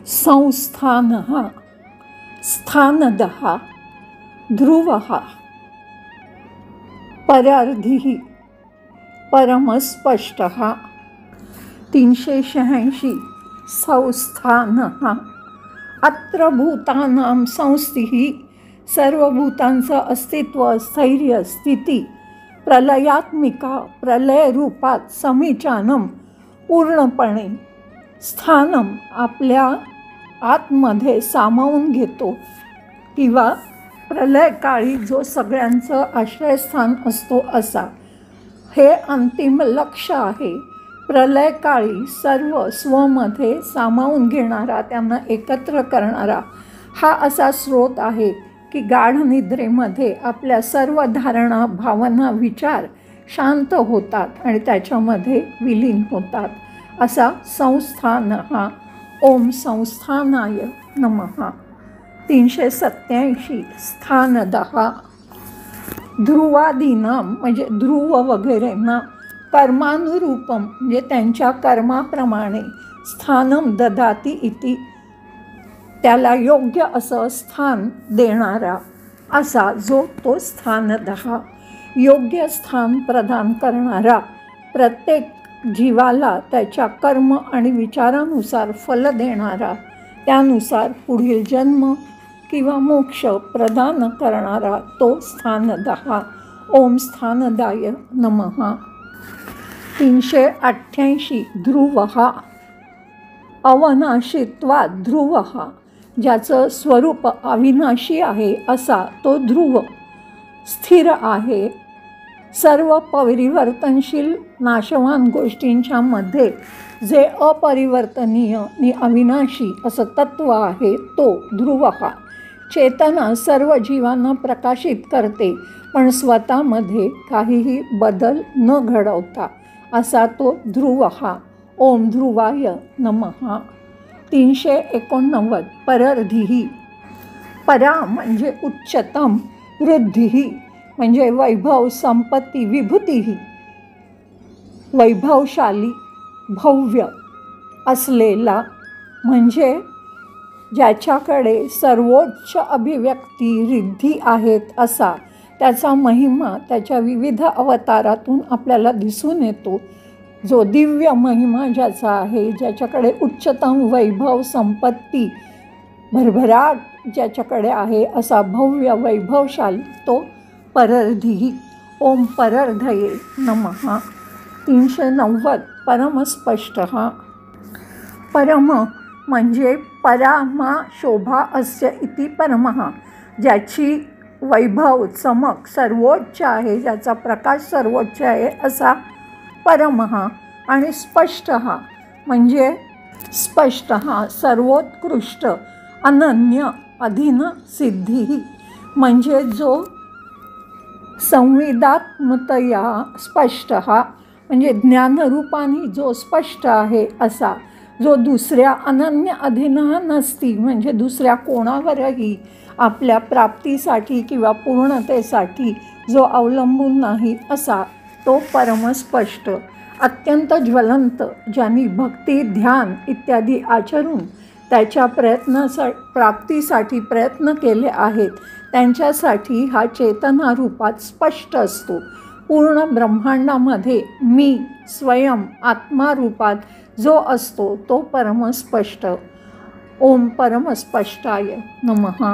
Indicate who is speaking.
Speaker 1: संस्थानः स्थानदः ध्रुवः परर्धिः परमस्पष्टः 386 संस्थानः अत्र भूतानां संस्थिः सर्वभूतांचं अस्तित्व स्थैर्य स्थिती प्रलयात्मिका प्रलयरूपात समीचानम पूर्णपणे स्थानम आपल्या आतमध्ये सामावून घेतो किंवा प्रलयकाळी जो सगळ्यांचं आश्रयस्थान असतो असा हे अंतिम लक्ष्य आहे। प्रलयकाळी सर्व स्वमध्ये सामावून घेणारा त्यांना एकत्र करणारा हा असा स्रोत आहे की गाढ निद्रेमध्ये आपल्या सर्व धारणा भावना विचार शांत होतात आणि त्याच्यामध्ये विलीन होतात। असा संस्थान हा ओम संस्थानाय नमः। 387 स्थानदः ध्रुवादीनां म्हणजे ध्रुव वगैरेंना कर्मानुरूपम म्हणजे त्यांच्या कर्माप्रमाणे स्थानम ददाती इति त्याला योग्य असं स्थान देणारा असा जो तो स्थानदः योग्य स्थान प्रदान करणारा प्रत्येक जीवाला त्याच्या कर्म आणि विचारानुसार फल देणारा त्यानुसार पुढील जन्म किंवा मोक्ष प्रदान करणारा तो स्थानदः ओम स्थानदाय नमः। 388 ध्रुवः अवनाशित्वात् ध्रुवः ज्याचं स्वरूप अविनाशी आहे असा तो ध्रुव स्थिर आहे। सर्व परिवर्तनशील नाशवान गोष्टींच्या मध्ये जे अपरिवर्तनीय आणि अविनाशी असं तत्व आहे तो ध्रुवः चेतना सर्व जीवांना प्रकाशित करते पण स्वतःमध्ये काहीही बदल न घडवता असा तो ध्रुवः ओम ध्रुवाय नमः। 389 परर्धिः परा म्हणजे उच्चतम वृद्धिः म्हणजे वैभव संपत्ती विभूतीही वैभवशाली भव्य असलेला म्हणजे ज्याच्याकडे सर्वोच्च अभिव्यक्ती रिद्धी आहेत असा त्याचा महिमा त्याच्या विविध अवतारातून आपल्याला दिसून येतो। जो दिव्य महिमा ज्याचा आहे ज्याच्याकडे उच्चतम वैभव संपत्ती भरभराट ज्याच्याकडे आहे असा भव्य वैभवशाली तो परर्धिः ओम परर्धये नमः। 390 परमस्पष्टः परम म्हणजे परामा शोभा अस्य इति परमः ज्याची वैभव चमक सर्वोच्च आहे ज्याचा प्रकाश सर्वोच्च आहे असा परमः आणि स्पष्टः म्हणजे स्पष्टः सर्वोत्कृष्ट अनन्य अधीन सिद्धिः म्हणजे जो संविदात्मतया स्पष्टः म्हणजे ज्ञानरूपाने जो स्पष्ट आहे असा जो दुसऱ्या अनन्य अधीन नसती म्हणजे दुसऱ्या कोणावरही आपल्या प्राप्तीसाठी किंवा पूर्णतेसाठी जो अवलंबून नाही असा तो परमस्पष्ट अत्यंत ज्वलंत ज्यांनी भक्ती ध्यान इत्यादी आचरून त्याच्या प्राप्तीसाठी प्रयत्न केले आहेत त्यांच्यासाठी हा चेतना रूपात स्पष्ट असतो। पूर्ण ब्रह्मांडामध्ये मी स्वयं आत्मा रूपात जो असतो तो परमस्पष्ट ओम परमस्पष्टाय नमः।